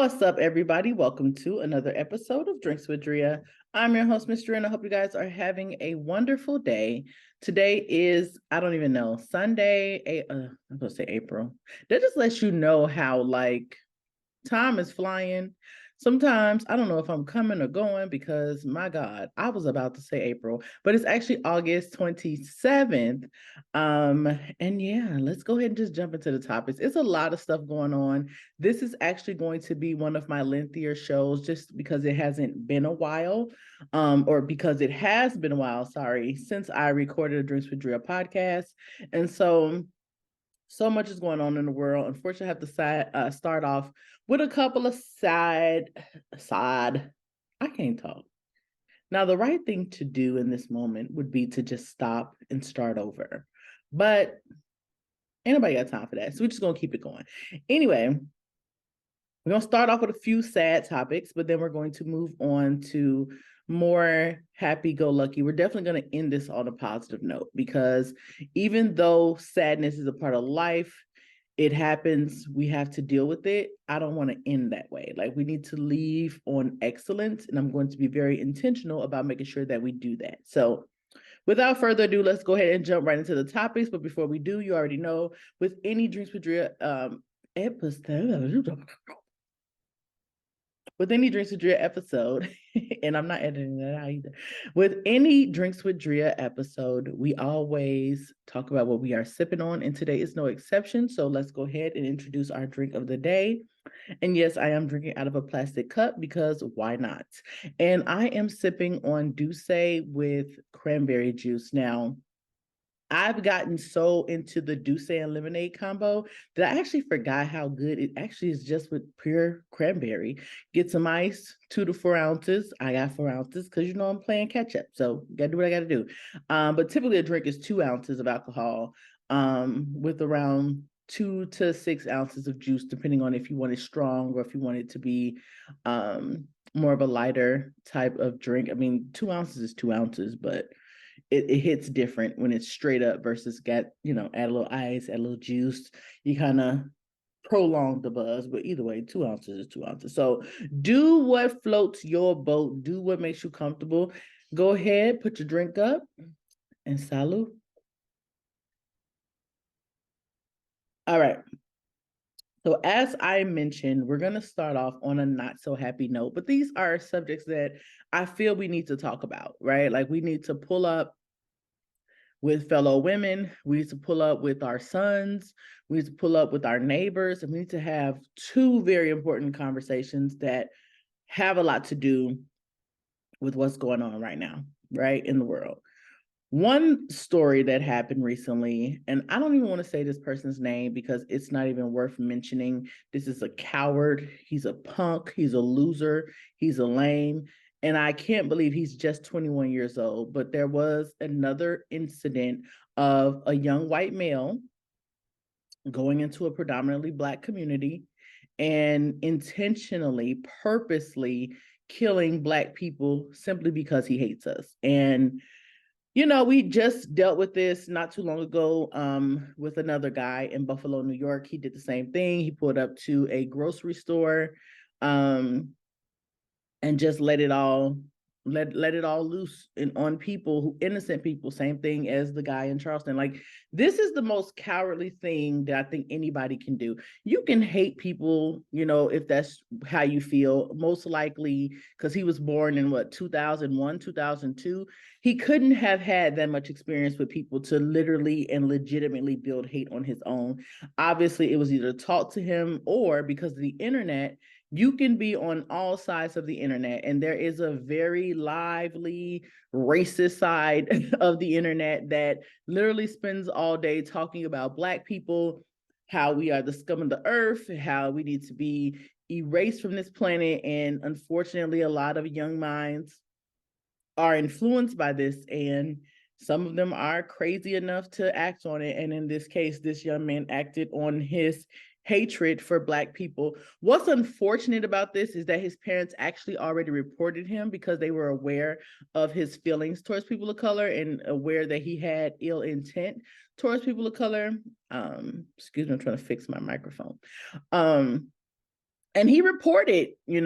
What's up, everybody? Welcome to another episode of Drinks with Drea. I'm your host, Miss Drea, and I hope you guys are having a wonderful day. Today is, I don't even know, Sunday, I'm going to say April. That just lets you know how, time is flying. Sometimes I don't know if I'm coming or going because my God, I was about to say April, but it's actually August 27th. And yeah, let's go ahead and just jump into the topics. It's a lot of stuff going on. This is actually going to be one of my lengthier shows just because it hasn't been a while, or because it has been a while, sorry, since I recorded a Drinks with Drea podcast. And so much is going on in the world. Unfortunately, I have to start off with a couple of I can't talk. Now, the right thing to do in this moment would be to just stop and start over. But ain't nobody got time for that. So we're just going to keep it going. Anyway, we're going to start off with a few sad topics, but then we're going to move on to more happy-go-lucky. We're definitely going to end this on a positive note because even though sadness is a part of life, it happens, we have to deal with it. I don't want to end that way. Like, we need to leave on excellence, and I'm going to be very intentional about making sure that we do that. So without further ado, let's go ahead and jump right into the topics. But before we do, you already know, with any Drinks with Drea episode, with any Drinks with Drea episode, and I'm not editing that out either. With any Drinks with Drea episode, we always talk about what we are sipping on, and today is no exception. So let's go ahead and introduce our drink of the day. And yes, I am drinking out of a plastic cup because why not? And I am sipping on Douce with cranberry juice. Now, I've gotten so into the Douce and lemonade combo that I actually forgot how good it actually is just with pure cranberry. Get some ice, 2 to 4 ounces. I got 4 ounces because I'm playing catch up. So gotta do what I gotta do. But typically a drink is 2 ounces of alcohol, with around 2 to 6 ounces of juice, depending on if you want it strong or if you want it to be more of a lighter type of drink. I mean, 2 ounces is 2 ounces, but it hits different when it's straight up versus add a little ice, add a little juice. You kind of prolong the buzz, but either way, 2 ounces is 2 ounces. So do what floats your boat. Do what makes you comfortable. Go ahead, put your drink up, and salud. All right. So as I mentioned, we're going to start off on a not so happy note, but these are subjects that I feel we need to talk about, right? Like, we need to pull up with fellow women. We need to pull up with our sons. We need to pull up with our neighbors. And we need to have two very important conversations that have a lot to do with what's going on right now, right, in the world. One story that happened recently, and I don't even want to say this person's name because it's not even worth mentioning. This is a coward. He's a punk. He's a loser. He's a lame. And I can't believe he's just 21 years old. But there was another incident of a young white male going into a predominantly Black community and intentionally, purposely killing Black people simply because he hates us. And we just dealt with this not too long ago with another guy in Buffalo, New York. He did the same thing. He pulled up to a grocery store and just let it all loose on people, innocent people. Same thing as the guy in Charleston. Like, this is the most cowardly thing that I think anybody can do. You can hate people, if that's how you feel. Most likely, because he was born in 2001, 2002. He couldn't have had that much experience with people to literally and legitimately build hate on his own. Obviously, it was either taught to him, or because of the internet, you can be on all sides of the internet, and there is a very lively racist side of the internet that literally spends all day talking about Black people, how we are the scum of the earth, how we need to be erased from this planet. And unfortunately, a lot of young minds are influenced by this, and some of them are crazy enough to act on it. And in this case, this young man acted on his hatred for Black people. What's unfortunate about this is that his parents actually already reported him because they were aware of his feelings towards people of color and aware that he had ill intent towards people of color. Excuse me, I'm trying to fix my microphone. And he reported, he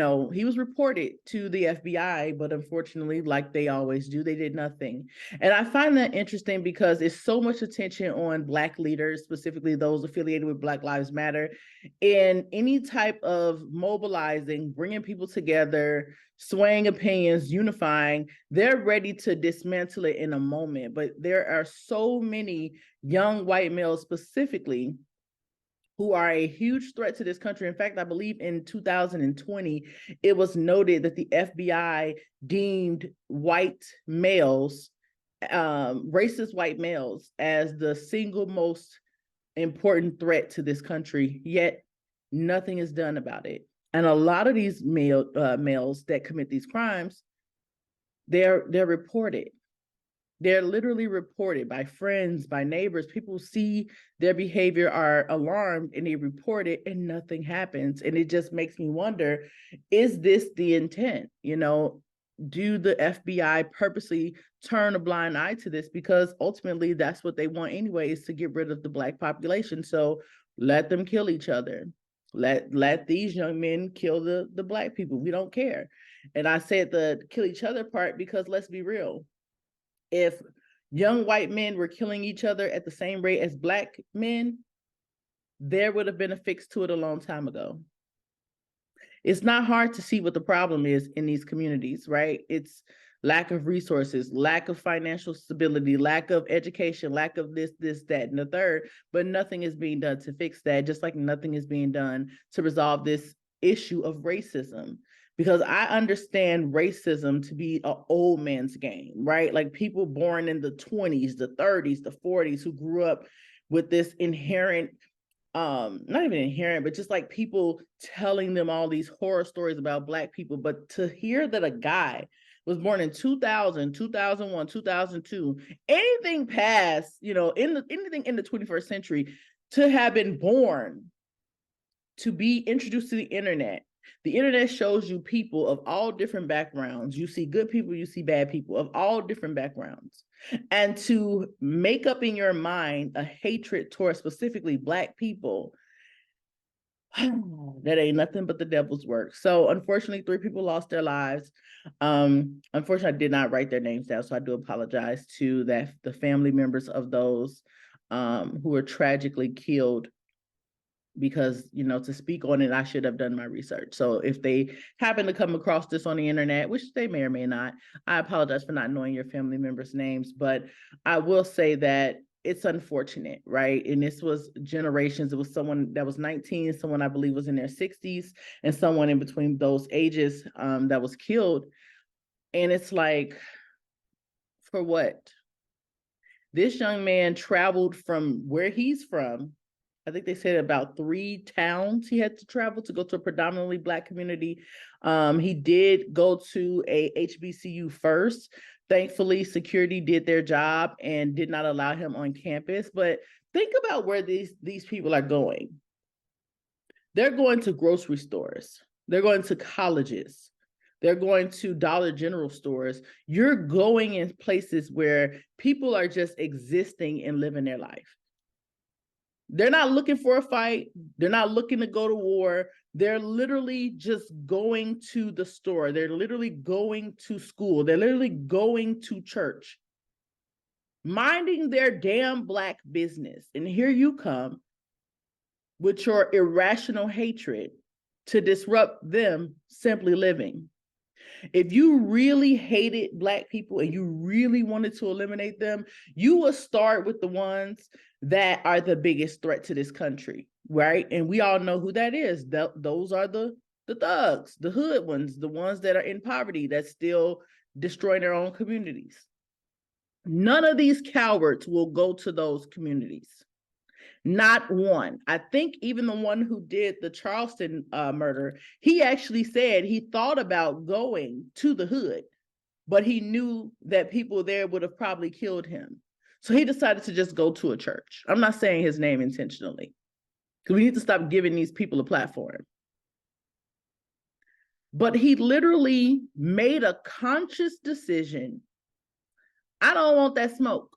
was reported to the FBI, but unfortunately, like they always do, they did nothing. And I find that interesting because it's so much attention on Black leaders, specifically those affiliated with Black Lives Matter, in any type of mobilizing, bringing people together, swaying opinions, unifying. They're ready to dismantle it in a moment. But there are so many young white males specifically who are a huge threat to this country. In fact, I believe in 2020, it was noted that the FBI deemed white males, racist white males, as the single most important threat to this country, yet nothing is done about it. And a lot of these males that commit these crimes, they're reported. They're literally reported by friends, by neighbors. People see their behavior, are alarmed, and they report it, and nothing happens. And it just makes me wonder, is this the intent? Do the FBI purposely turn a blind eye to this? Because ultimately that's what they want anyway, is to get rid of the Black population. So let them kill each other. Let these young men kill the Black people. We don't care. And I said the kill each other part because let's be real. If young white men were killing each other at the same rate as Black men, there would have been a fix to it a long time ago. It's not hard to see what the problem is in these communities, right? It's lack of resources, lack of financial stability, lack of education, lack of this, that, and the third, but nothing is being done to fix that, just like nothing is being done to resolve this issue of racism. Because I understand racism to be an old man's game, right? Like people born in the 20s, the 30s, the 40s who grew up with this inherent, not even inherent, but just like people telling them all these horror stories about Black people. But to hear that a guy was born in 2000, 2001, 2002, anything past, anything in the 21st century, to have been born, to be introduced to the internet shows you people of all different backgrounds. You see good people, you see bad people of all different backgrounds. And to make up in your mind a hatred towards specifically Black people, that ain't nothing but the devil's work. So unfortunately, 3 people lost their lives. Unfortunately, I did not write their names down, so I do apologize to the family members of those who were tragically killed, because to speak on it, I should have done my research. So if they happen to come across this on the internet, which they may or may not, I apologize for not knowing your family members' names. But I will say that it's unfortunate, right? And this was generations. It was someone that was 19, someone I believe was in their 60s, and someone in between those ages that was killed. And it's like, for what? This young man traveled from where he's from. I think they said about 3 towns he had to travel to go to a predominantly Black community. He did go to a HBCU first. Thankfully, security did their job and did not allow him on campus. But think about where these people are going. They're going to grocery stores. They're going to colleges. They're going to Dollar General stores. You're going in places where people are just existing and living their life. They're not looking for a fight. They're not looking to go to war. They're literally just going to the store. They're literally going to school. They're literally going to church, minding their damn Black business. And here you come with your irrational hatred to disrupt them simply living. If you really hated Black people and you really wanted to eliminate them, you would start with the ones that are the biggest threat to this country, right? And we all know who that is. Those are the thugs, the hood ones, the ones that are in poverty, that still destroy their own communities. None of these cowards will go to those communities. Not one. I think even the one who did the Charleston murder, he actually said he thought about going to the hood, but he knew that people there would have probably killed him. So he decided to just go to a church. I'm not saying his name intentionally, because we need to stop giving these people a platform. But he literally made a conscious decision. I don't want that smoke.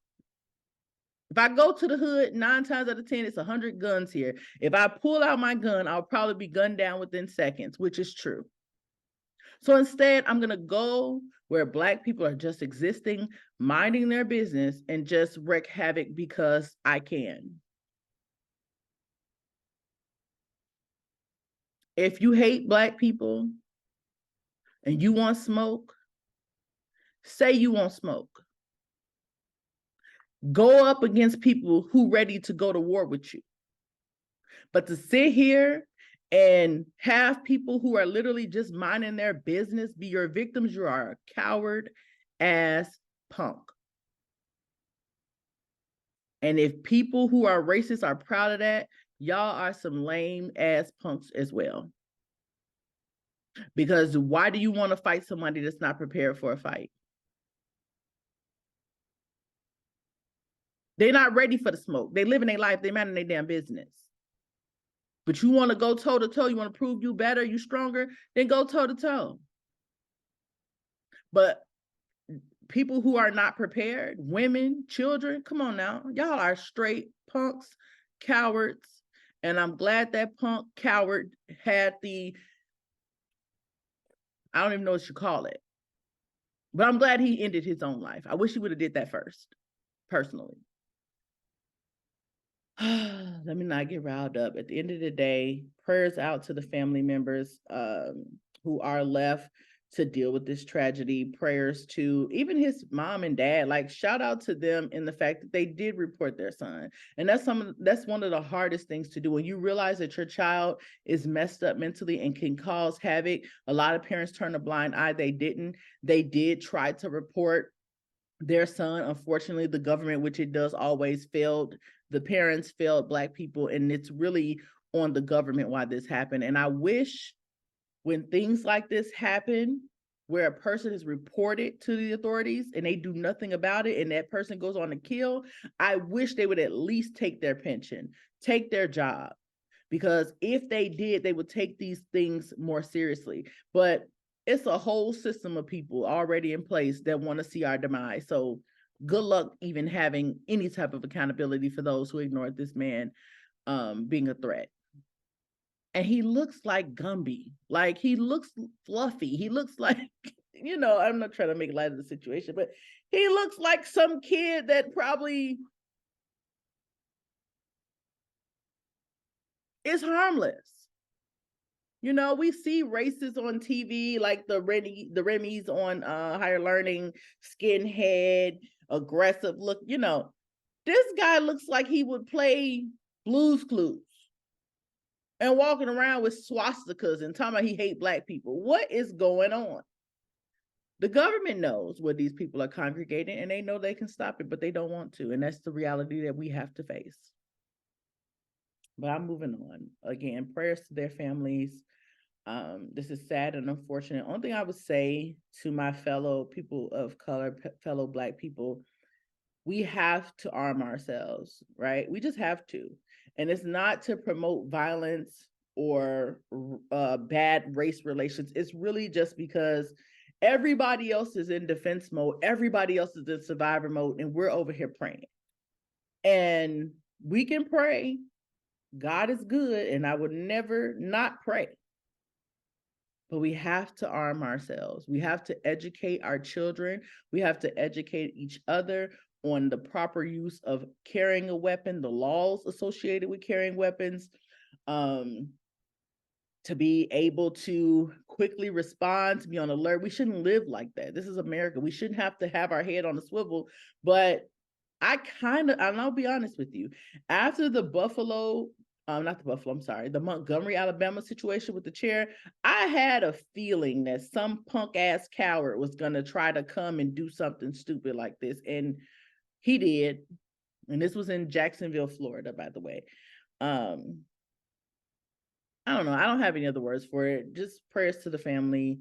If I go to the hood, 9 times out of 10, it's 100 guns here. If I pull out my gun, I'll probably be gunned down within seconds, which is true. So instead, I'm going to go where Black people are just existing, minding their business, and just wreak havoc because I can. If you hate Black people and you want smoke, say you want smoke. Go up against people who ready to go to war with you. But to sit here and have people who are literally just minding their business be your victims, you are a coward ass punk. And if people who are racist are proud of that, y'all are some lame ass punks as well. Because why do you want to fight somebody that's not prepared for a fight? They're not ready for the smoke. They live in their life. They mind their damn business. But you want to go toe to toe. You want to prove you better, you stronger, then go toe to toe. But people who are not prepared, women, children, come on now. Y'all are straight punks, cowards. And I'm glad that punk coward had the, I don't even know what you call it. But I'm glad he ended his own life. I wish he would have did that first, personally. Let me not get riled up. At the end of the day, prayers out to the family members who are left to deal with this tragedy. Prayers to even his mom and dad. Like, shout out to them in the fact that they did report their son. And that's one of the hardest things to do. When you realize that your child is messed up mentally and can cause havoc, a lot of parents turn a blind eye. They didn't. They did try to report their son. Unfortunately, the government, which it does always, failed. The parents failed Black people, and it's really on the government why this happened. And I wish when things like this happen, where a person is reported to the authorities and they do nothing about it, and that person goes on to kill, I wish they would at least take their pension, take their job. Because if they did, they would take these things more seriously. But it's a whole system of people already in place that want to see our demise. So good luck even having any type of accountability for those who ignored this man being a threat. And he looks like Gumby. Like, he looks fluffy. He looks like, I'm not trying to make light of the situation, but he looks like some kid that probably is harmless. We see races on TV, like the Remy's on Higher Learning, skinhead, aggressive look. This guy looks like he would play Blue's Clues and walking around with swastikas and talking about he hate Black people. What is going on? The government knows where these people are congregating, and they know they can stop it, but they don't want to. And that's the reality that we have to face. But I'm moving on. Again, prayers to their families. This is sad and unfortunate. Only thing I would say to my fellow people of color, fellow Black people, we have to arm ourselves, right? We just have to. And it's not to promote violence or bad race relations. It's really just because everybody else is in defense mode. Everybody else is in survivor mode, and we're over here praying. And we can pray. God is good, and I would never not pray. But we have to arm ourselves. We have to educate our children. We have to educate each other on the proper use of carrying a weapon, the laws associated with carrying weapons, to be able to quickly respond, to be on alert. We shouldn't live like that. This is America. We shouldn't have to have our head on a swivel. But and I'll be honest with you, after the the Montgomery, Alabama situation with the chair, I had a feeling that some punk ass coward was going to try to come and do something stupid like this. And he did. And this was in Jacksonville, Florida, by the way. I don't know. I don't have any other words for it. Just prayers to the family.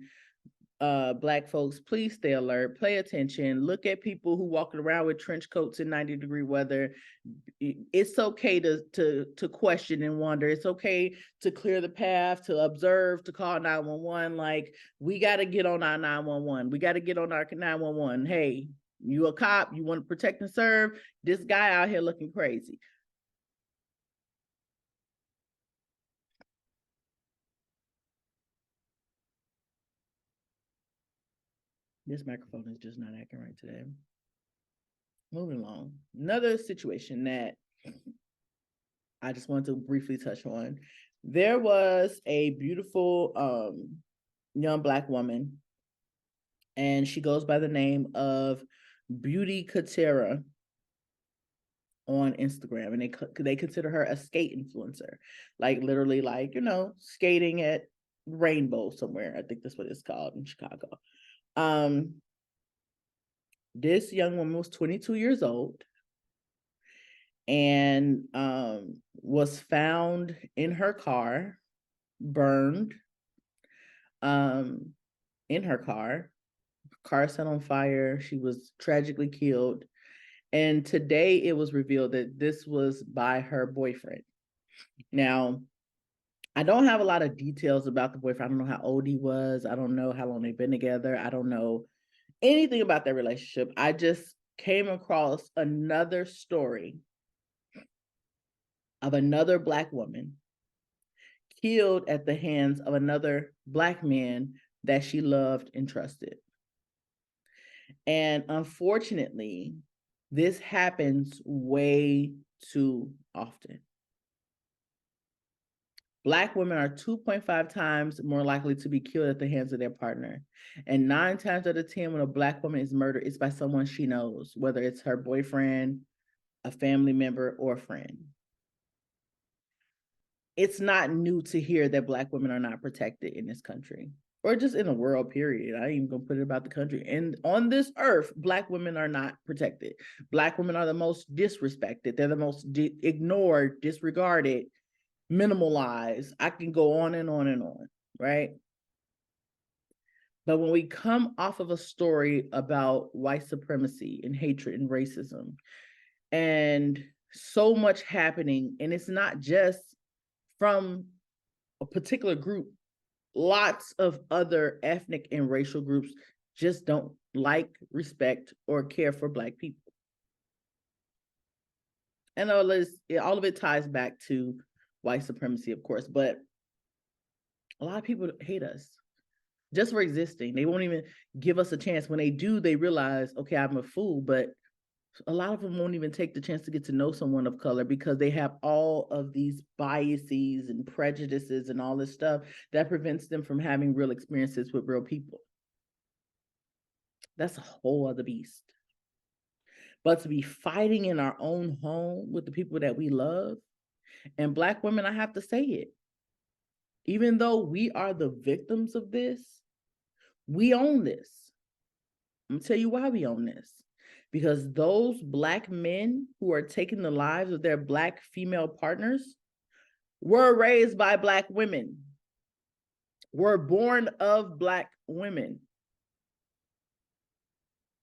Black folks, please stay alert, pay attention, look at people who walking around with trench coats in 90-degree weather. It's okay to question and wonder. It's okay to clear the path, to observe, to call 911. Like, we got to get on our 911. We got to get on our 911. Hey, You a cop, you want to protect and serve. This guy out here looking crazy. This microphone is just not acting right today. Moving along. Another situation that I just want to briefly touch on. There was a beautiful young Black woman, and she goes by the name of Beauty Katera on Instagram, and they consider her a skate influencer, like literally, like, you know, skating at Rainbow somewhere. I think that's what it's called in Chicago. This young woman was 22 years old and was found in her car, burned, in her car. Car set on fire. She was tragically killed. And today it was revealed that this was by her boyfriend. Now, I don't have a lot of details about the boyfriend. I don't know how old he was. I don't know how long they've been together. I don't know anything about their relationship. I just came across another story of another Black woman killed at the hands of another Black man that she loved and trusted. And unfortunately, this happens way too often. Black women are 2.5 times more likely to be killed at the hands of their partner. And 9 times out of 10, when a Black woman is murdered, it's by someone she knows, whether it's her boyfriend, a family member, or a friend. It's not new to hear that Black women are not protected in this country, or just in the world, period. I ain't even gonna put it about the country. And on this earth, Black women are not protected. Black women are the most disrespected. They're the most ignored, disregarded, minimalized. I can go on and on and on, right? But when we come off of a story about white supremacy and hatred and racism, and so much happening, and it's not just from a particular group, lots of other ethnic and racial groups just don't like, respect, or care for Black people. And all of it ties back to white supremacy, of course, but a lot of people hate us just for existing. They won't even give us a chance. When they do, they realize, okay, I'm a fool, but a lot of them won't even take the chance to get to know someone of color because they have all of these biases and prejudices and all this stuff that prevents them from having real experiences with real people. That's a whole other beast. But to be fighting in our own home with the people that we love, and Black women, I have to say it, even though we are the victims of this, we own this. I'm gonna tell you why we own this. Because those Black men who are taking the lives of their Black female partners were raised by Black women, were born of Black women.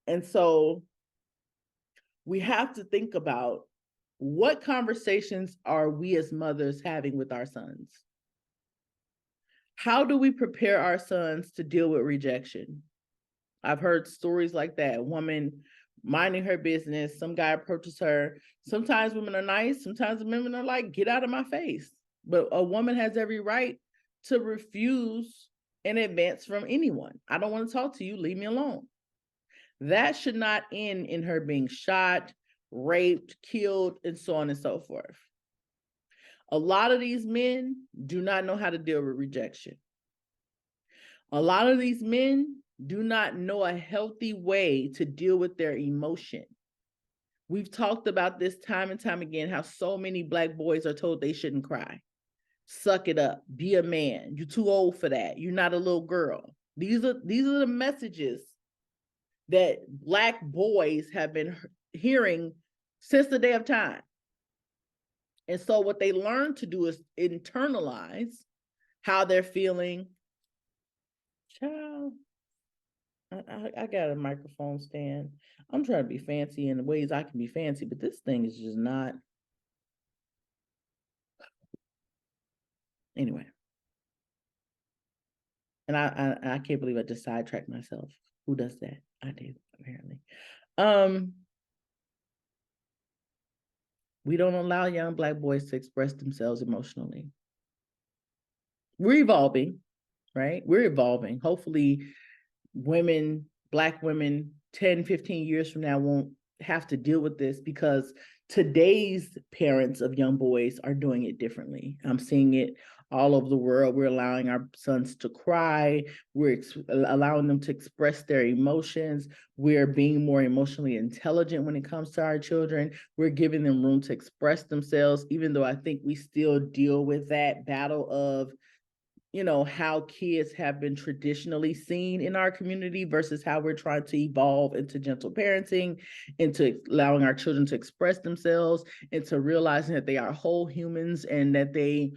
And so we have to think about, what conversations are we as mothers having with our sons? How do we prepare our sons to deal with rejection? I've heard stories like that. A woman minding her business, some guy approaches her. Sometimes women are nice, sometimes women are like, get out of my face. But a woman has every right to refuse an advance from anyone. I don't want to talk to you, leave me alone. That should not end in her being shot, raped, killed, and so on and so forth. A lot of these men do not know how to deal with rejection. A lot of these men do not know a healthy way to deal with their emotion. We've talked about this time and time again, how so many Black boys are told they shouldn't cry. Suck it up, be a man. You're too old for that. You're not a little girl. These are the messages that Black boys have been hearing since the day of time. And so what they learn to do is internalize how they're feeling. Child, I got a microphone stand. I'm trying to be fancy in the ways I can be fancy, but this thing is just not. Anyway. And I can't believe I just sidetracked myself. Who does that? I do, apparently. We don't allow young Black boys to express themselves emotionally. We're evolving, right? We're evolving. Hopefully women, Black women, 10, 15 years from now won't have to deal with this, because today's parents of young boys are doing it differently. I'm seeing it all over the world. We're allowing our sons to cry. We're allowing them to express their emotions. We're being more emotionally intelligent when it comes to our children. We're giving them room to express themselves, even though I think we still deal with that battle of, you know, how kids have been traditionally seen in our community versus how we're trying to evolve into gentle parenting, into allowing our children to express themselves, into realizing that they are whole humans and that they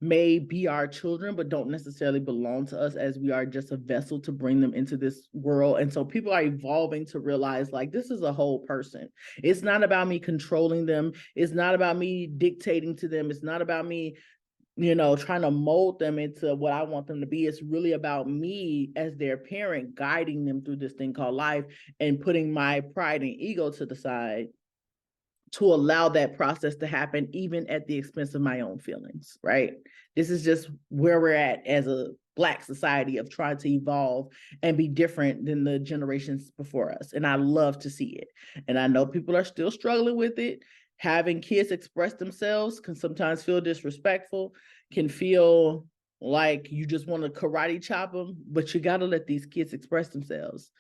may be our children, but don't necessarily belong to us, as we are just a vessel to bring them into this world. And so people are evolving to realize, like, this is a whole person. It's not about me controlling them. It's not about me dictating to them. It's not about me, you know, trying to mold them into what I want them to be. It's really about me as their parent guiding them through this thing called life, and putting my pride and ego to the side to allow that process to happen, even at the expense of my own feelings, right? This is just where we're at as a Black society, of trying to evolve and be different than the generations before us. And I love to see it. And I know people are still struggling with it. Having kids express themselves can sometimes feel disrespectful, can feel like you just want to karate chop them, but you got to let these kids express themselves.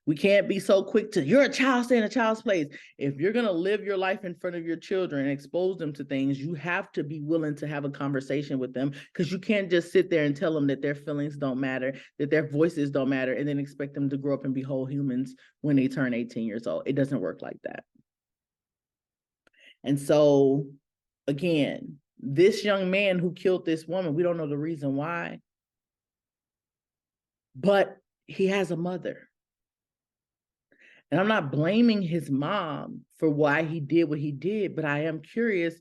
We can't be so quick to, you're a child, stay in a child's place. If you're going to live your life in front of your children and expose them to things, you have to be willing to have a conversation with them, because you can't just sit there and tell them that their feelings don't matter, that their voices don't matter, and then expect them to grow up and be whole humans when they turn 18 years old. It doesn't work like that. And so, again, this young man who killed this woman, we don't know the reason why, but he has a mother. And I'm not blaming his mom for why he did what he did, but I am curious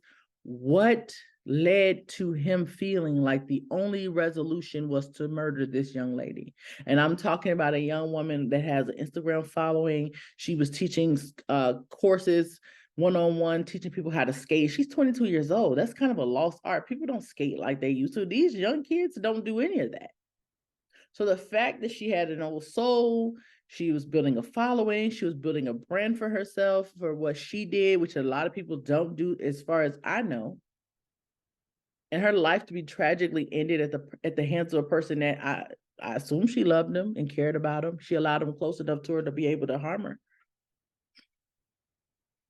what led to him feeling like the only resolution was to murder this young lady. And I'm talking about a young woman that has an Instagram following. She was teaching courses one-on-one, teaching people how to skate. She's 22 years old. That's kind of a lost art. People don't skate like they used to. These young kids don't do any of that. So the fact that she had an old soul, she was building a following, she was building a brand for herself for what she did, which a lot of people don't do, as far as I know. And her life to be tragically ended at the hands of a person that I assume she loved him and cared about him. She allowed him close enough to her to be able to harm her.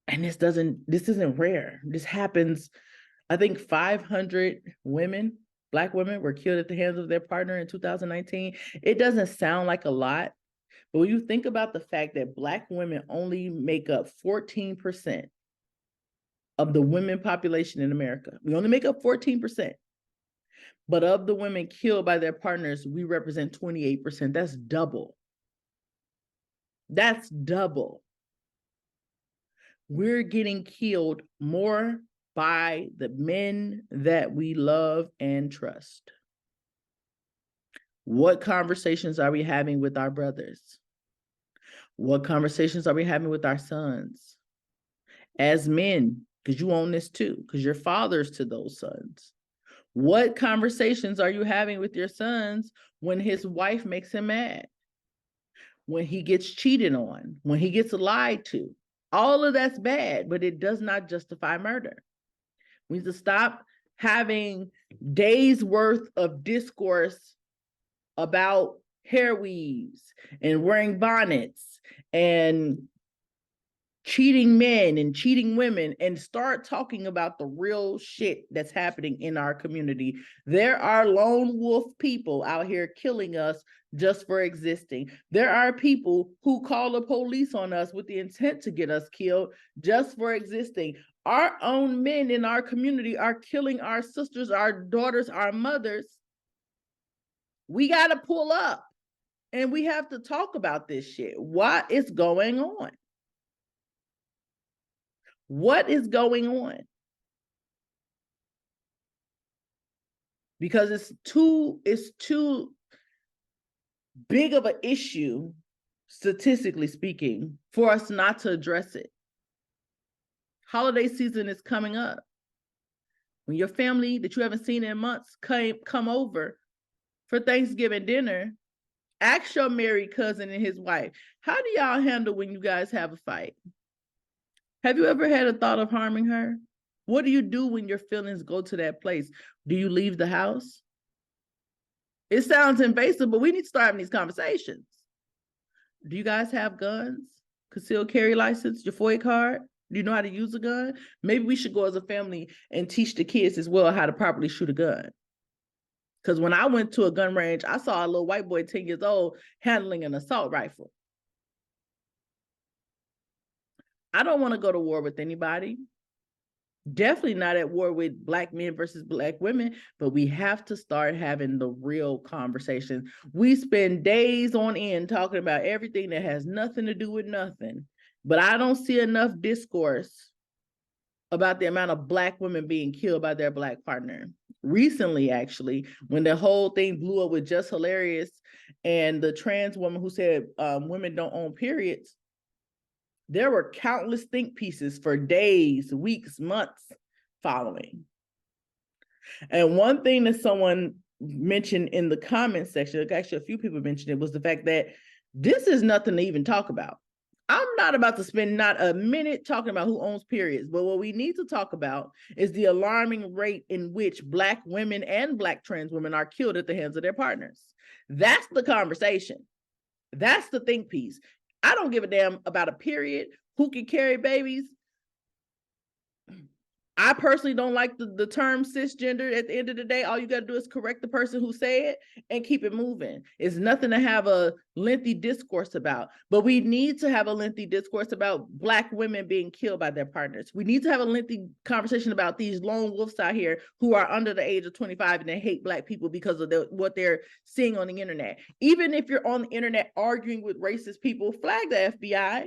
And this isn't rare. This happens. I think 500 women, Black women, were killed at the hands of their partner in 2019. It doesn't sound like a lot, but when you think about the fact that Black women only make up 14% of the women population in America, we only make up 14%. But of the women killed by their partners, we represent 28%. That's double. That's double. We're getting killed more by the men that we love and trust. What conversations are we having with our brothers? What conversations are we having with our sons? As men, because you own this too, because you're fathers to those sons. What conversations are you having with your sons when his wife makes him mad? When he gets cheated on, when he gets lied to? All of that's bad, but it does not justify murder. We need to stop having days worth of discourse about hair weaves and wearing bonnets and cheating men and cheating women, and start talking about the real shit that's happening in our community. There are lone wolf people out here killing us just for existing. There are people who call the police on us with the intent to get us killed just for existing. Our own men in our community are killing our sisters, our daughters, our mothers. We got to pull up and we have to talk about this shit. What is going on? What is going on? Because it's too big of an issue statistically speaking, for us not to address it. Holiday season is coming up. When your family that you haven't seen in months come over for Thanksgiving dinner, ask your married cousin and his wife, how do y'all handle when you guys have a fight? Have you ever had a thought of harming her? What do you do when your feelings go to that place? Do you leave the house? It sounds invasive, but we need to start having these conversations. Do you guys have guns? Concealed carry license, your FOIA card? Do you know how to use a gun? Maybe we should go as a family and teach the kids as well how to properly shoot a gun. Because when I went to a gun range, I saw a little white boy, 10 years old, handling an assault rifle. I don't want to go to war with anybody. Definitely not at war with Black men versus Black women, but we have to start having the real conversation. We spend days on end talking about everything that has nothing to do with nothing, but I don't see enough discourse about the amount of Black women being killed by their Black partner. Recently, actually, when the whole thing blew up with Just Hilarious and the trans woman who said women don't own periods, there were countless think pieces for days, weeks, months following. And one thing that someone mentioned in the comment section, actually a few people mentioned it, was the fact that this is nothing to even talk about. I'm not about to spend not a minute talking about who owns periods, but what we need to talk about is the alarming rate in which Black women and Black trans women are killed at the hands of their partners. That's the conversation. That's the think piece. I don't give a damn about a period, who can carry babies. I personally don't like the term cisgender. At the end of the day, all you got to do is correct the person who said it and keep it moving. It's nothing to have a lengthy discourse about, but we need to have a lengthy discourse about Black women being killed by their partners. We need to have a lengthy conversation about these lone wolves out here who are under the age of 25 and they hate Black people because of what they're seeing on the internet. Even if you're on the internet arguing with racist people, flag the FBI.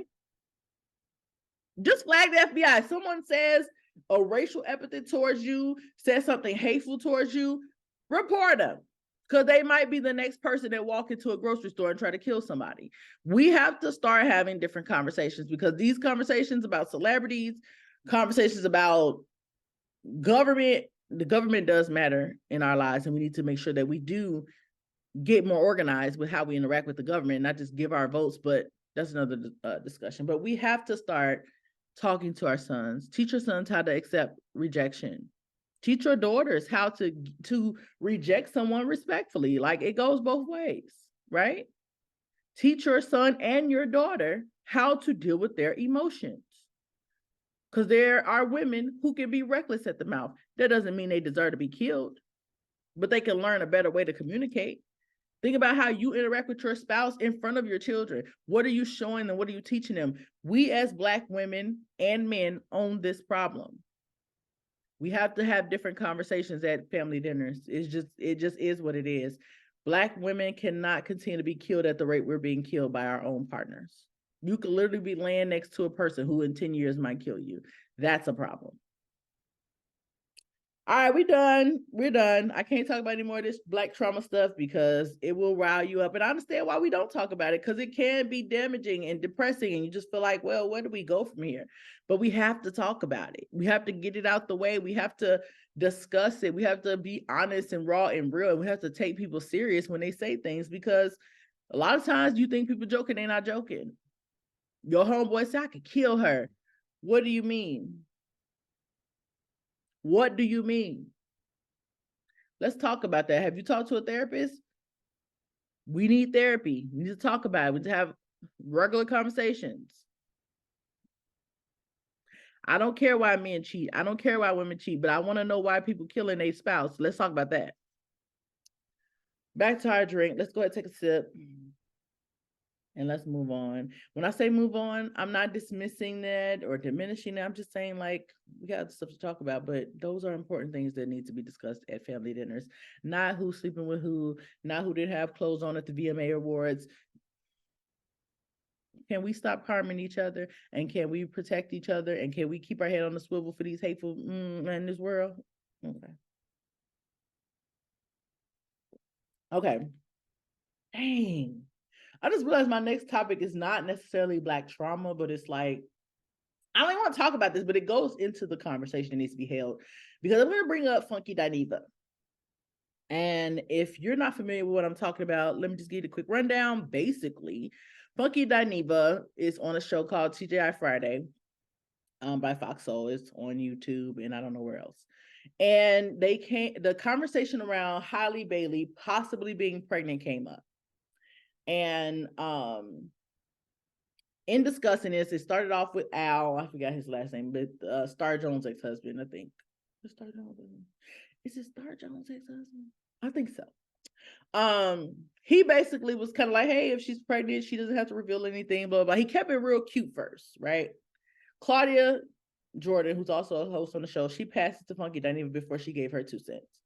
Just flag the FBI. Someone says a racial epithet towards you, says something hateful towards you, report them, because they might be the next person that walk into a grocery store and try to kill somebody. We have to start having different conversations, because these conversations about celebrities, conversations about government, the government does matter in our lives, and we need to make sure that we do get more organized with how we interact with the government, not just give our votes, but that's another discussion. But we have to start talking to our sons. Teach your sons how to accept rejection. Teach your daughters how to reject someone respectfully. Like, it goes both ways, right? Teach your son and your daughter how to deal with their emotions. Because there are women who can be reckless at the mouth. That doesn't mean they deserve to be killed, but they can learn a better way to communicate. Think about how you interact with your spouse in front of your children. What are you showing them? What are you teaching them? We as Black women and men own this problem. We have to have different conversations at family dinners. It just is what it is. Black women cannot continue to be killed at the rate we're being killed by our own partners. You could literally be laying next to a person who in 10 years might kill you. That's a problem. All right, we're done. I can't talk about any more of this Black trauma stuff because it will rile you up. And I understand why we don't talk about it, because it can be damaging and depressing. And you just feel like, well, where do we go from here? But we have to talk about it. We have to get it out the way. We have to discuss it. We have to be honest and raw and real. And we have to take people serious when they say things, because a lot of times you think people joking, they're not joking. Your homeboy said, I could kill her. What do you mean? What do you mean? Let's talk about that. Have you talked to a therapist? We need therapy. We need to talk about it. We need to have regular conversations. I don't care why men cheat. I don't care why women cheat, but I want to know why people killing their spouse. Let's talk about that. Back to our drink. Let's go ahead and take a sip. And let's move on. When I say move on, I'm not dismissing that or diminishing that. I'm just saying, like, we got stuff to talk about, but those are important things that need to be discussed at family dinners. Not who's sleeping with who, not who didn't have clothes on at the VMA Awards. Can we stop harming each other? And can we protect each other? And can we keep our head on the swivel for these hateful in this world? Okay. Okay. Dang. I just realized my next topic is not necessarily Black trauma, but it's like, I don't even want to talk about this, but it goes into the conversation that needs to be held, because I'm going to bring up Funky Dineva. And if you're not familiar with what I'm talking about, let me just give you a quick rundown. Basically, Funky Dineva is on a show called TGI Friday by Fox Soul. It's on YouTube and I don't know where else. And the conversation around Halle Bailey possibly being pregnant came up. And in discussing this, it started off with Al. I forgot his last name, but Star Jones' ex-husband, I think. Star Jones. Is it Star Jones' ex-husband? I think so. He basically was kind of like, hey, if she's pregnant, she doesn't have to reveal anything, blah, blah. He kept it real cute first, right? Claudia Jordan, who's also a host on the show, she passed it to Funky Dineva before she gave her 2 cents.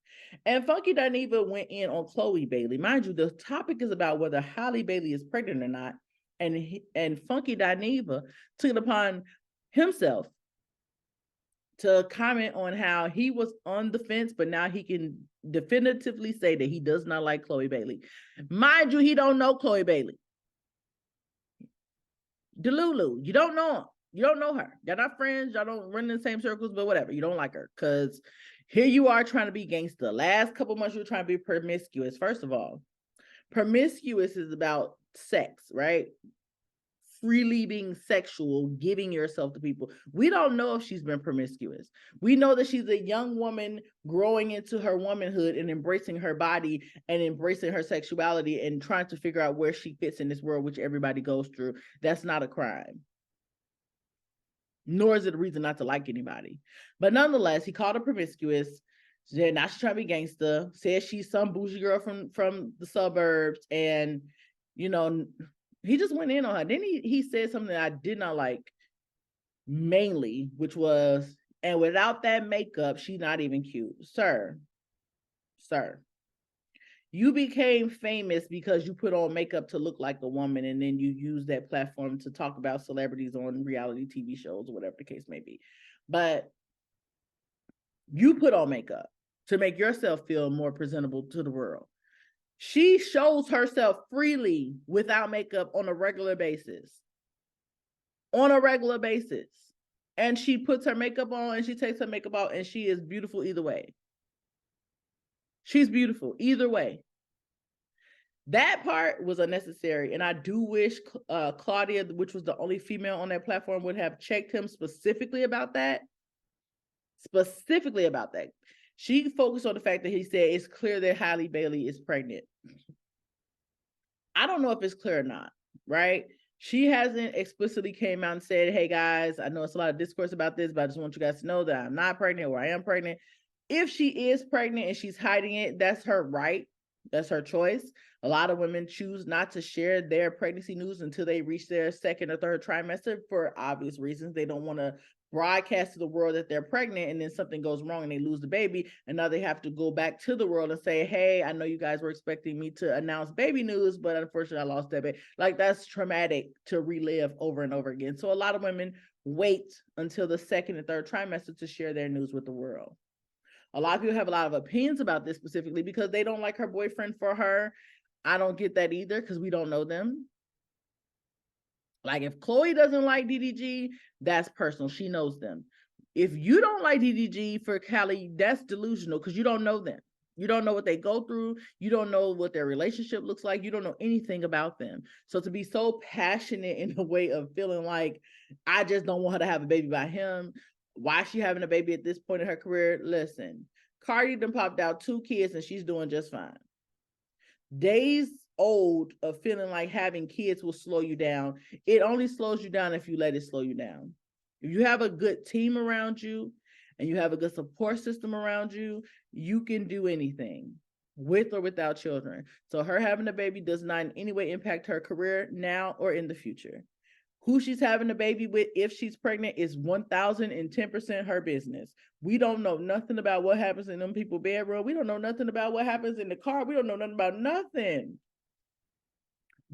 And Funky Dineva went in on Chloe Bailey. Mind you, the topic is about whether Halle Bailey is pregnant or not. And Funky Dineva took it upon himself to comment on how he was on the fence, but now he can definitively say that he does not like Chloe Bailey. Mind you, he don't know Chloe Bailey. Delulu, you don't know him. You don't know her. Y'all not friends. Y'all don't run in the same circles, but whatever. You don't like her because here you are trying to be gangster. Last couple months, you were trying to be promiscuous. First of all, promiscuous is about sex, right? Freely being sexual, giving yourself to people. We don't know if she's been promiscuous. We know that she's a young woman growing into her womanhood and embracing her body and embracing her sexuality and trying to figure out where she fits in this world, which everybody goes through. That's not a crime. Nor is it a reason not to like anybody. But nonetheless, he called her promiscuous. Said now she's trying to be gangster. Said she's some bougie girl from the suburbs. And, you know, he just went in on her. Then he said something that I did not like, mainly, which was, and without that makeup, she's not even cute. Sir, you became famous because you put on makeup to look like a woman, and then you use that platform to talk about celebrities on reality TV shows or whatever the case may be. But you put on makeup to make yourself feel more presentable to the world. She shows herself freely without makeup on a regular basis. And she puts her makeup on and she takes her makeup out and she is beautiful either way. She's beautiful either way. That part was unnecessary. And I do wish Claudia, which was the only female on that platform, would have checked him specifically about that. She focused on the fact that he said it's clear that Halle Bailey is pregnant. I don't know if it's clear or not, right? She hasn't explicitly came out and said, hey guys, I know it's a lot of discourse about this, but I just want you guys to know that I'm not pregnant or I am pregnant. If she is pregnant and she's hiding it, that's her right. That's her choice. A lot of women choose not to share their pregnancy news until they reach their 2nd or 3rd trimester for obvious reasons. They don't want to broadcast to the world that they're pregnant and then something goes wrong and they lose the baby. And now they have to go back to the world and say, hey, I know you guys were expecting me to announce baby news, but unfortunately I lost that baby. Like that's traumatic to relive over and over again. So a lot of women wait until the 2nd and 3rd trimester to share their news with the world. A lot of people have a lot of opinions about this specifically because they don't like her boyfriend for her. I don't get that either because we don't know them. Like if Chloe doesn't like DDG, that's personal. She knows them. If you don't like DDG for Callie, that's delusional because you don't know them. You don't know what they go through. You don't know what their relationship looks like. You don't know anything about them. So to be so passionate in a way of feeling like, I just don't want her to have a baby by him. Why is she having a baby at this point in her career? Listen, Cardi done popped out 2 kids and she's doing just fine. Days old of feeling like having kids will slow you down. It only slows you down if you let it slow you down. If you have a good team around you and you have a good support system around you, you can do anything with or without children. So her having a baby does not in any way impact her career now or in the future. Who she's having a baby with, if she's pregnant, is 1010% her business. We don't know nothing about what happens in them people's bedroom. We don't know nothing about what happens in the car. We don't know nothing about nothing.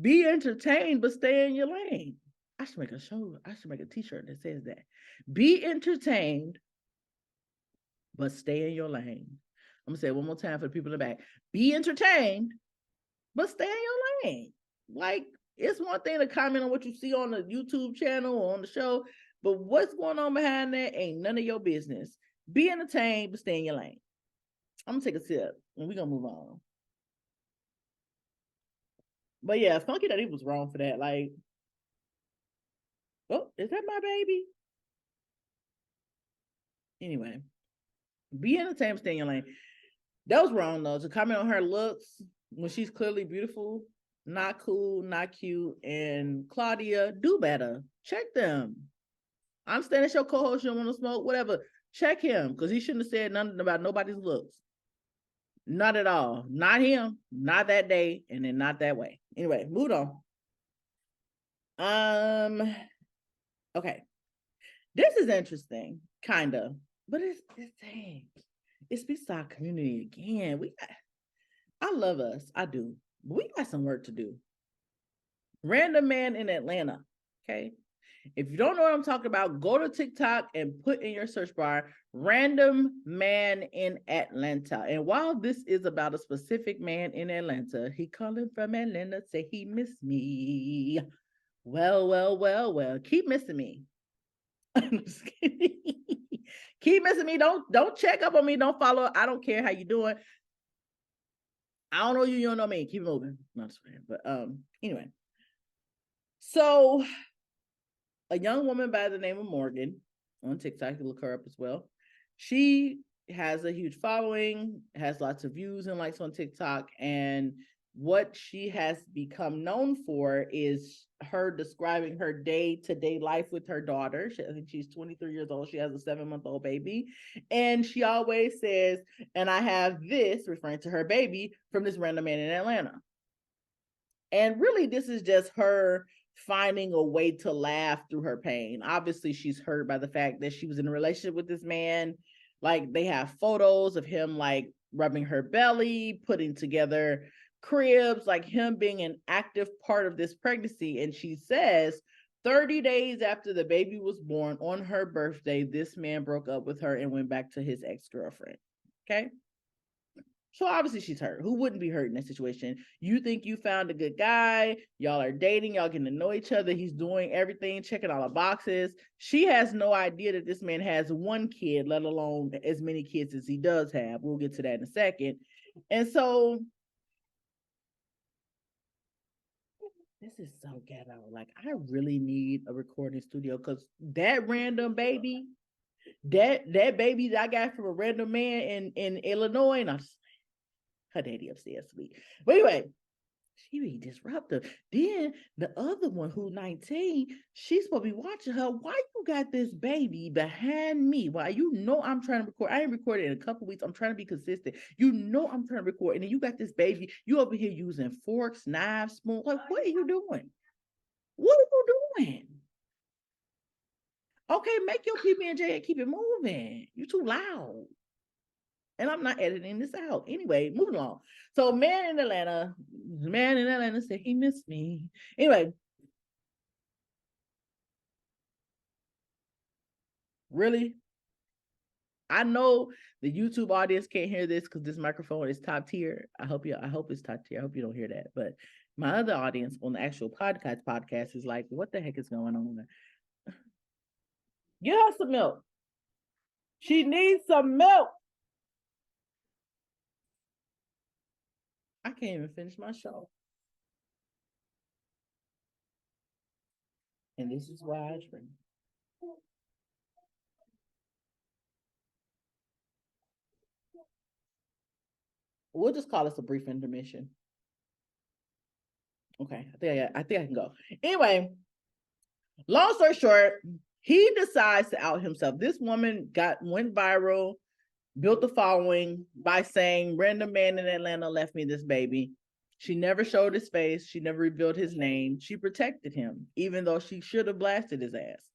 Be entertained, but stay in your lane. I should make a t-shirt that says that. Be entertained, but stay in your lane. I'm gonna say it one more time for the people in the back. Be entertained, but stay in your lane. Like, It's one thing to comment on what you see on the YouTube channel or on the show, but what's going on behind that ain't none of your business. Be entertained, but stay in your lane. I'm gonna take a sip and we're gonna move on. But yeah, Funky Daddy was wrong for that. Like, oh, is that my baby? Anyway, be entertained, stay in your lane. That was wrong though. To comment on her looks when she's clearly beautiful, not cool, not cute. And Claudia, do better. Check them. I understand it's your co-host, you don't want to smoke, whatever. Check him, because he shouldn't have said nothing about nobody's looks. Not at all. Not him. Not that day, and then not that way. Anyway, move on. Okay. This is interesting, kind of, but it's dang. It speaks to our community again. I love us. I do. But we got some work to do. Random man in Atlanta. Okay. If you don't know what I'm talking about, go to TikTok and put in your search bar random man in Atlanta. And while this is about a specific man in Atlanta, he calling from Atlanta, say he missed me. Well. Keep missing me. Keep missing me. Don't check up on me. Don't follow. I don't care how you doing. I don't know you. You don't know me. Keep moving. Not just kidding. But anyway. So a young woman by the name of Morgan on TikTok, you can look her up as well. She has a huge following, has lots of views and likes on TikTok, and what she has become known for is her describing her day-to-day life with her daughter. I think she's 23 years old. She has a 7-month-old baby. And she always says, and I have this, referring to her baby, from this random man in Atlanta. And really, this is just her finding a way to laugh through her pain. Obviously, she's hurt by the fact that she was in a relationship with this man. Like, they have photos of him, like, rubbing her belly, putting together cribs, like him being an active part of this pregnancy. And she says 30 days after the baby was born, on her birthday, this man broke up with her and went back to his ex-girlfriend. Okay. So obviously she's hurt. Who wouldn't be hurt in that situation? You think you found a good guy, y'all are dating, y'all getting to know each other, he's doing everything, checking all the boxes. She has no idea that this man has one kid, let alone as many kids as he does have. We'll get to that in a second. And so this is so ghetto. Like, I really need a recording studio, because that random baby, that baby that I got from a random man in Illinois, and her daddy upstairs asleep. But anyway, she be disruptive. Then the other one, who's 19, she's supposed to be watching her. Why you got this baby behind me? Why, you know I'm trying to record. I ain't recorded in a couple weeks. I'm trying to be consistent. You know I'm trying to record. And then you got this baby. You over here using forks, knives, spoons. Like, what are you doing? What are you doing? Okay, make your PB&J and keep it moving. You too loud. And I'm not editing this out. Anyway, moving along. So man in Atlanta said he missed me. Anyway, really? I know the YouTube audience can't hear this because this microphone is top tier. I hope it's top tier. I hope you don't hear that. But my other audience on the actual podcast is like, what the heck is going on? Get her some milk. She needs some milk. I can't even finish my show. And this is why I drink. We'll just call this a brief intermission. Okay, I think I can go. Anyway, long story short, he decides to out himself. This woman went viral, built a following by saying, random man in Atlanta left me this baby. She never showed his face. She never revealed his name. She protected him, even though she should have blasted his ass.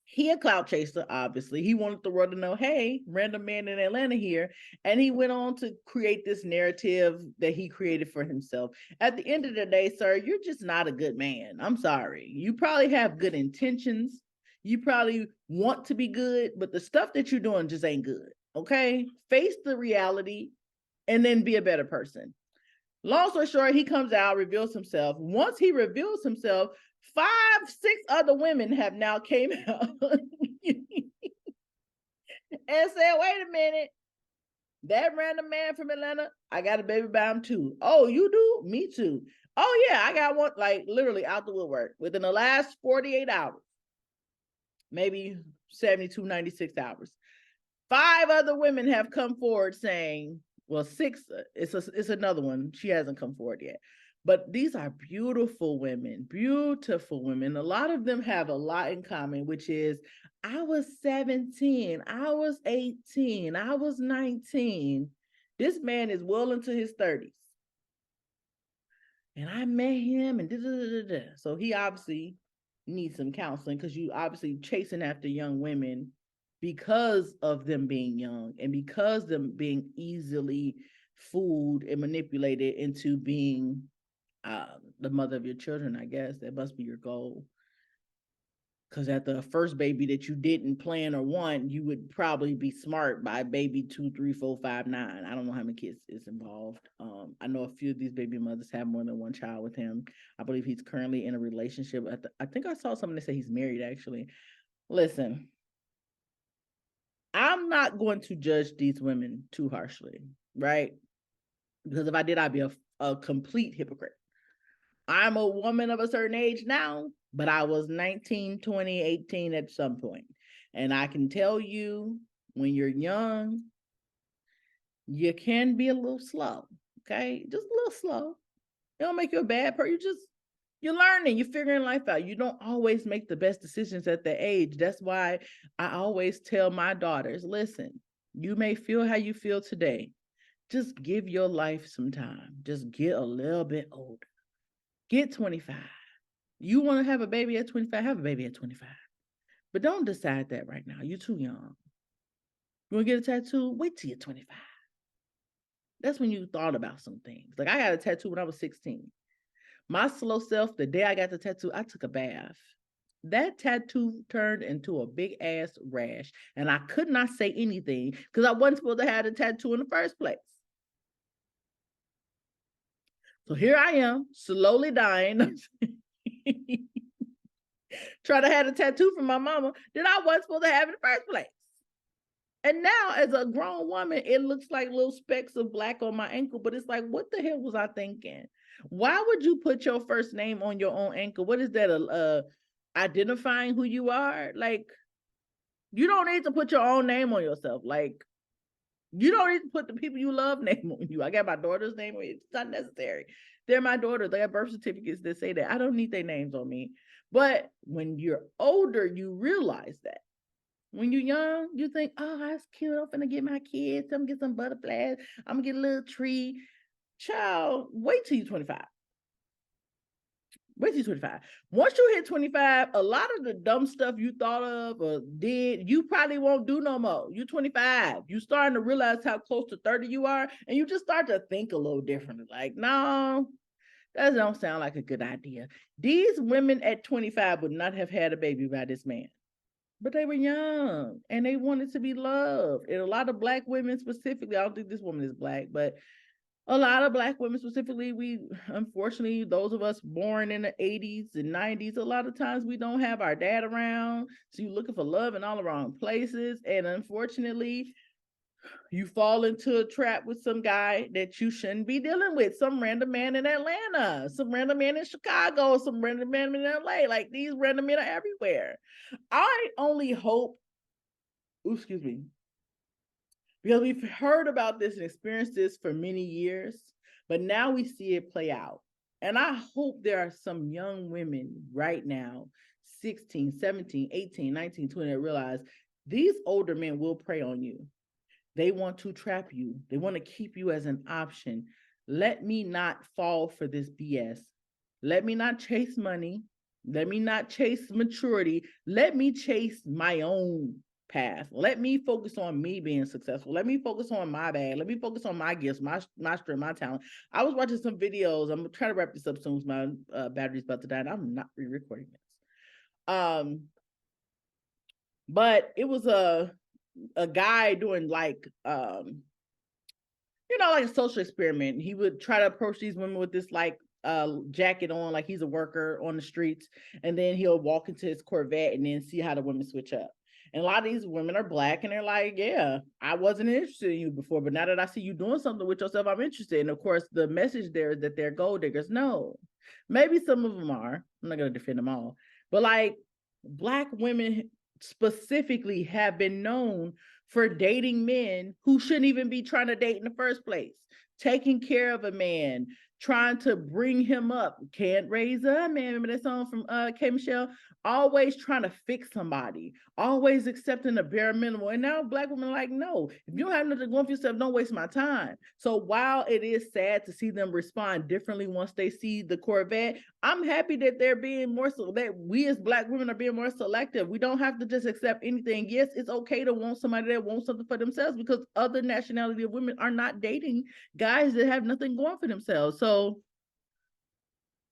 He a clout chaser, obviously. He wanted the world to know, hey, random man in Atlanta here. And he went on to create this narrative that he created for himself. At the end of the day, sir, you're just not a good man. I'm sorry. You probably have good intentions. You probably want to be good, but the stuff that you're doing just ain't good. Okay? Face the reality and then be a better person. Long story short, he comes out, reveals himself. Once he reveals himself, 5, 6 other women have now came out and said, wait a minute, that random man from Atlanta, I got a baby by him too. Oh, you do? Me too. Oh yeah, I got one, like literally out the woodwork within the last 48 hours, maybe 72, 96 hours. 5 other women have come forward saying, well, 6, it's another one. She hasn't come forward yet. But these are beautiful women, beautiful women. A lot of them have a lot in common, which is I was 17, I was 18, I was 19. This man is well into his 30s. And I met him and da-da-da-da-da. So he obviously needs some counseling, because you obviously chasing after young women because of them being young and because them being easily fooled and manipulated into being the mother of your children. I guess that must be your goal, because at the first baby that you didn't plan or want, you would probably be smart by baby 2, 3, 4, 5, 9. I don't know how many kids is involved. I know a few of these baby mothers have more than one child with him. I believe he's currently in a relationship. I think I saw someone that say he's married, actually. Listen, I'm not going to judge these women too harshly, right? Because if I did, I'd be a complete hypocrite. I'm a woman of a certain age now, but I was 19, 20, 18 at some point. And I can tell you, when you're young, you can be a little slow, okay? Just a little slow. It don't make you a bad person. You're learning, you're figuring life out. You don't always make the best decisions at that age. That's why I always tell my daughters, listen, you may feel how you feel today. Just give your life some time. Just get a little bit older. Get 25. You want to have a baby at 25? Have a baby at 25. But don't decide that right now. You're too young. You want to get a tattoo? Wait till you're 25. That's when you thought about some things. Like, I got a tattoo when I was 16. My slow self, the day I got the tattoo, I took a bath. That tattoo turned into a big ass rash, and I could not say anything because I wasn't supposed to have the tattoo in the first place. So here I am, slowly dying, trying to have a tattoo from my mama that I wasn't supposed to have in the first place. And now, as a grown woman, it looks like little specks of black on my ankle, but it's like, what the hell was I thinking? Why would you put your first name on your own ankle? What is that, identifying who you are? Like, you don't need to put your own name on yourself. Like, you don't need to put the people you love name on you. I got my daughter's name on you. It's not necessary. They're my daughter. They have birth certificates that say that. I don't need their names on me. But when you're older, you realize that. When you're young, you think, oh, that's cute. I'm gonna get my kids. I'm gonna get some butterflies. I'm gonna get a little tree. Child, wait till you're 25. Wait till you're 25. Once you hit 25, a lot of the dumb stuff you thought of or did, you probably won't do no more. You're 25. You're starting to realize how close to 30 you are, and you just start to think a little differently. Like, no, that don't sound like a good idea. These women at 25 would not have had a baby by this man. But they were young and they wanted to be loved. And a lot of Black women specifically, I don't think this woman is Black, but a lot of Black women specifically, we, unfortunately, those of us born in the 80s and 90s, a lot of times we don't have our dad around. So you're looking for love in all the wrong places. And unfortunately, you fall into a trap with some guy that you shouldn't be dealing with. Some random man in Atlanta, some random man in Chicago, some random man in LA. Like, these random men are everywhere. I only hope, excuse me, because we've heard about this and experienced this for many years, but now we see it play out. And I hope there are some young women right now, 16, 17, 18, 19, 20, that realize these older men will prey on you. They want to trap you. They want to keep you as an option. Let me not fall for this BS. Let me not chase money. Let me not chase maturity. Let me chase my own path. Let me focus on me being successful. Let me focus on my bag. Let me focus on my gifts, my strength, my talent. I was watching some videos. I'm trying to wrap this up soon because my battery's about to die, and I'm not re-recording this. But it was a guy doing like like a social experiment. He would try to approach these women with this like jacket on, like he's a worker on the streets, and then he'll walk into his Corvette and then see how the women switch up. And a lot of these women are Black, and they're like, yeah, I wasn't interested in you before, but now that I see you doing something with yourself, I'm interested. And of course, the message there is that they're gold diggers. No, maybe some of them are. I'm not going to defend them all, but like Black women specifically have been known for dating men who shouldn't even be trying to date in the first place, taking care of a man, trying to bring him up. Can't raise a man. Remember that song from K. Michelle? Always trying to fix somebody, always accepting the bare minimum. And now Black women are like, no, if you don't have nothing going for yourself, don't waste my time. So while it is sad to see them respond differently once they see the Corvette, I'm happy that they're being more so that we as Black women are being more selective. We don't have to just accept anything. Yes, it's okay to want somebody that wants something for themselves, because other nationality of women are not dating guys that have nothing going for themselves. So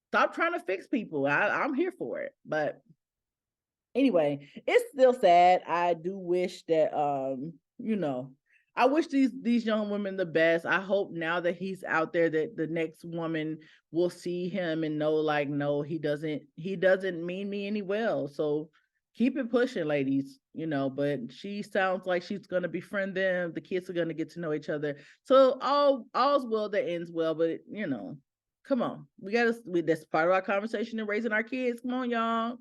stop trying to fix people. I'm here for it. But anyway, it's still sad. I do wish that I wish these young women the best. I hope now that he's out there that the next woman will see him and know, like, no, he doesn't mean me any well. So keep it pushing, ladies, but she sounds like she's gonna befriend them. The kids are gonna get to know each other. So all's well that ends well, but come on. That's part of our conversation in raising our kids. Come on, y'all.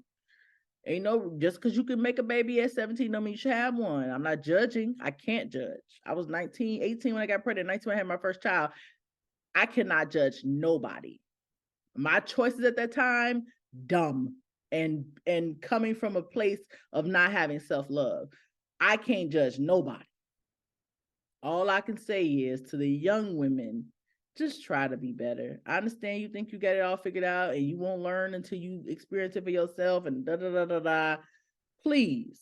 Just because you can make a baby at 17 don't mean you should have one. I'm not judging. I can't judge. I was 19, 18 when I got pregnant, 19 when I had my first child. I cannot judge nobody. My choices at that time, dumb, and coming from a place of not having self-love. I can't judge nobody. All I can say is to the young women, just try to be better. I understand you think you got it all figured out and you won't learn until you experience it for yourself and da da da da da. Please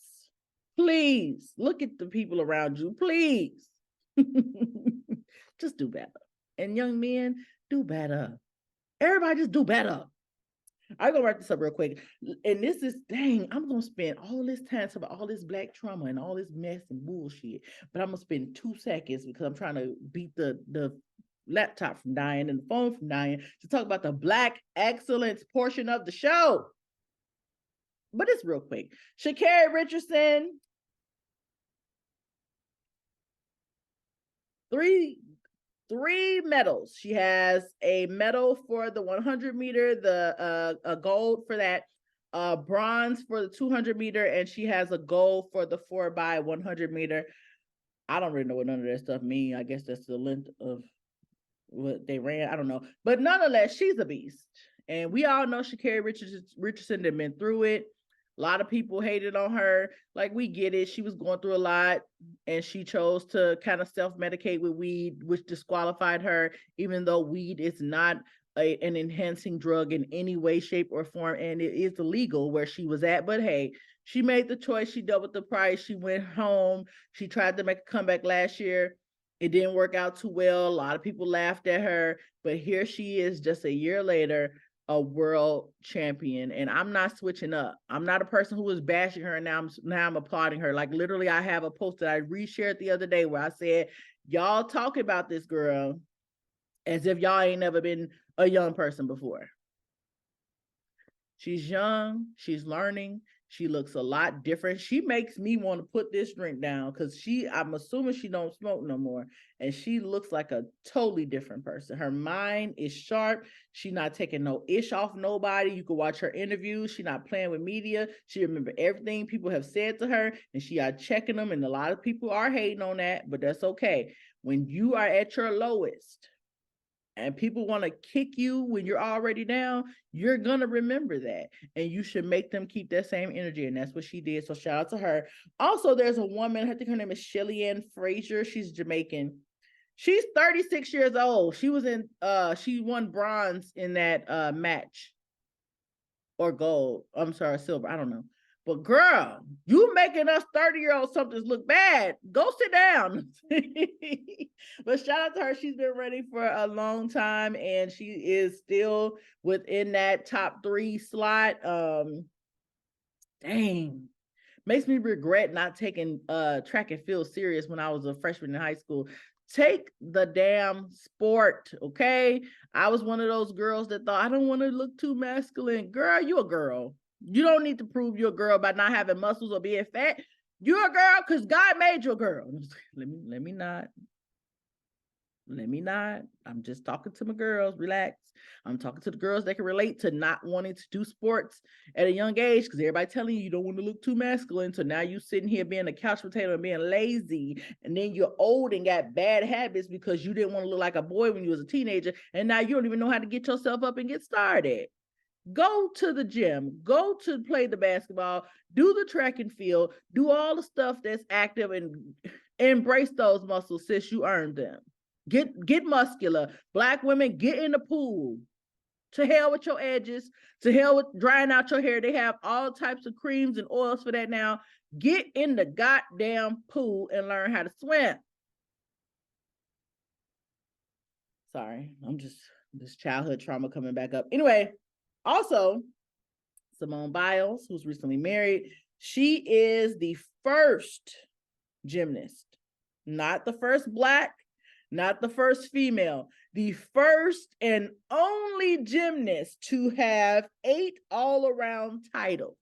look at the people around you. Please. Just do better. And young men, do better. Everybody just do better. I'm gonna write this up real quick. And this is, dang, I'm gonna spend all this time talking about all this Black trauma and all this mess and bullshit. But I'm gonna spend 2 seconds because I'm trying to beat the laptop from dying and the phone from dying to talk about the Black excellence portion of the show. But it's real quick. Sha'Carri Richardson, three medals. She has a medal for the 100 meter, a gold for that, bronze for the 200 meter, and she has a gold for the 4x100 meter. I don't really know what none of that stuff mean. I guess that's the length of what they ran. I don't know. But nonetheless, she's a beast. And we all know Sha'Carri Richardson had been through it. A lot of people hated on her. Like, we get it. She was going through a lot, and she chose to kind of self-medicate with weed, which disqualified her, even though weed is not an enhancing drug in any way, shape, or form, and it is illegal where she was at. But hey, she made the choice. She dealt with the price. She went home. She tried to make a comeback last year. It didn't work out too well. A lot of people laughed at her, but here she is just a year later, a world champion. And I'm not switching up. I'm not a person who was bashing her and now I'm applauding her. Like, literally, I have a post that I reshared the other day where I said, y'all talk about this girl as if y'all ain't never been a young person before. She's young, she's learning, she looks a lot different. She makes me want to put this drink down because I'm assuming she don't smoke no more. And she looks like a totally different person. Her mind is sharp. She's not taking no ish off nobody. You can watch her interviews. She's not playing with media. She remember everything people have said to her, and she are checking them. And a lot of people are hating on that, but that's okay. When you are at your lowest, and people want to kick you when you're already down, you're going to remember that. And you should make them keep that same energy. And that's what she did. So shout out to her. Also, there's a woman, I think her name is Shelly-Ann Fraser. She's Jamaican. She's 36 years old. She won bronze in that match. Or gold. I'm sorry, silver. I don't know. But girl, you making us 30-year-old somethings look bad. Go sit down. But shout out to her. She's been ready for a long time, and she is still within that top 3 slot. Dang. Makes me regret not taking track and field serious when I was a freshman in high school. Take the damn sport, okay? I was one of those girls that thought, I don't want to look too masculine. Girl, you a girl. You don't need to prove you're a girl by not having muscles or being fat. You're a girl because God made you a girl. Let me not. I'm just talking to my girls. Relax. I'm talking to the girls that can relate to not wanting to do sports at a young age because everybody telling you don't want to look too masculine. So now you sitting here being a couch potato and being lazy. And then you're old and got bad habits because you didn't want to look like a boy when you was a teenager. And now you don't even know how to get yourself up and get started. Go to the gym, go to play the basketball, do the track and field, do all the stuff that's active and embrace those muscles since you earned them. Get muscular. Black women, get in the pool. To hell with your edges. To hell with drying out your hair. They have all types of creams and oils for that now. Get in the goddamn pool and learn how to swim. Sorry, I'm just this childhood trauma coming back up. Anyway, also, Simone Biles, who's recently married, she is the first gymnast, not the first Black, not the first female, the first and only gymnast to have 8 all-around titles.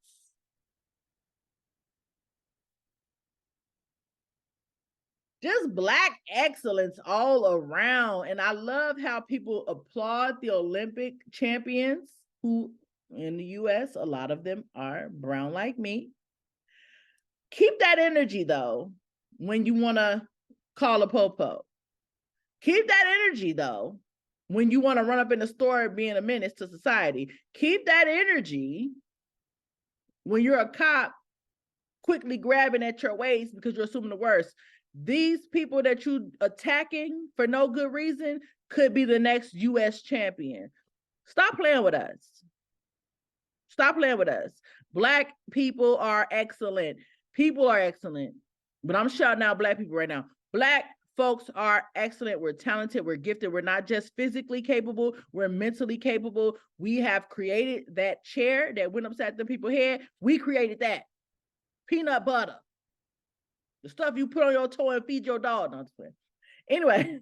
Just Black excellence all around. And I love how people applaud the Olympic champions who in the US, a lot of them are brown like me. Keep that energy though when you want to call a popo. Keep that energy though when you want to run up in the store being a menace to society. Keep that energy when you're a cop quickly grabbing at your waist because you're assuming the worst. These people that you attacking for no good reason could be the next US champion. Stop playing with us. Stop playing with us. Black people are excellent. People are excellent. But I'm shouting out Black people right now. Black folks are excellent. We're talented. We're gifted. We're not just physically capable. We're mentally capable. We have created that chair that went upside the people's head. We created that. Peanut butter. The stuff you put on your toe and feed your dog. No, anyway,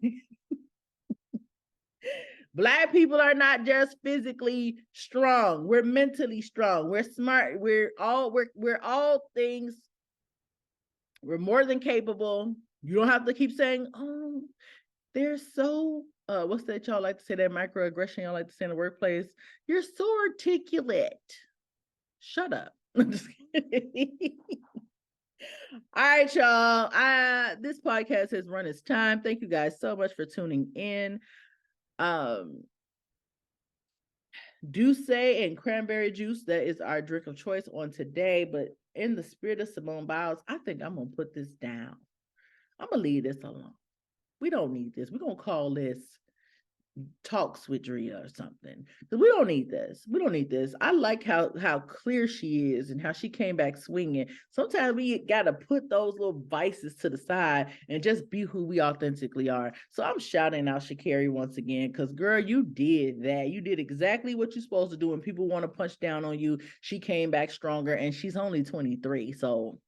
Black people are not just physically strong. We're mentally strong. We're smart. We're all things. We're more than capable. You don't have to keep saying, oh, they're so, what's that y'all like to say, that microaggression y'all like to say in the workplace? You're so articulate. Shut up. All right, y'all. This podcast has run its time. Thank you guys so much for tuning in. Douce and cranberry juice, that is our drink of choice on today. But in the spirit of Simone Biles, I think I'm gonna put this down. I'm gonna leave this alone. We don't need this. We're gonna call this Talks with Drea or something. We don't need this. We don't need this. I like how clear she is and how she came back swinging. Sometimes we gotta put those little vices to the side and just be who we authentically are. So I'm shouting out Sha'Carri once again because, girl, you did that. You did exactly what you're supposed to do. When people want to punch down on you, she came back stronger, and she's only 23. So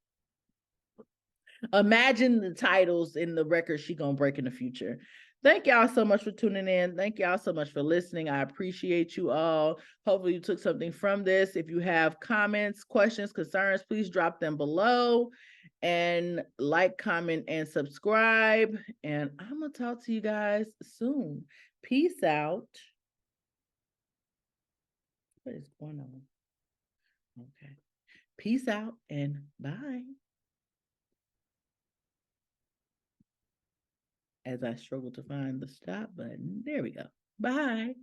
imagine the titles and the records she's gonna break in the future. Thank y'all so much for tuning in. Thank y'all so much for listening. I appreciate you all. Hopefully you took something from this. If you have comments, questions, concerns, please drop them below and like, comment, and subscribe. And I'm going to talk to you guys soon. Peace out. What is going on? Okay. Peace out and bye. As I struggle to find the stop button. There we go. Bye.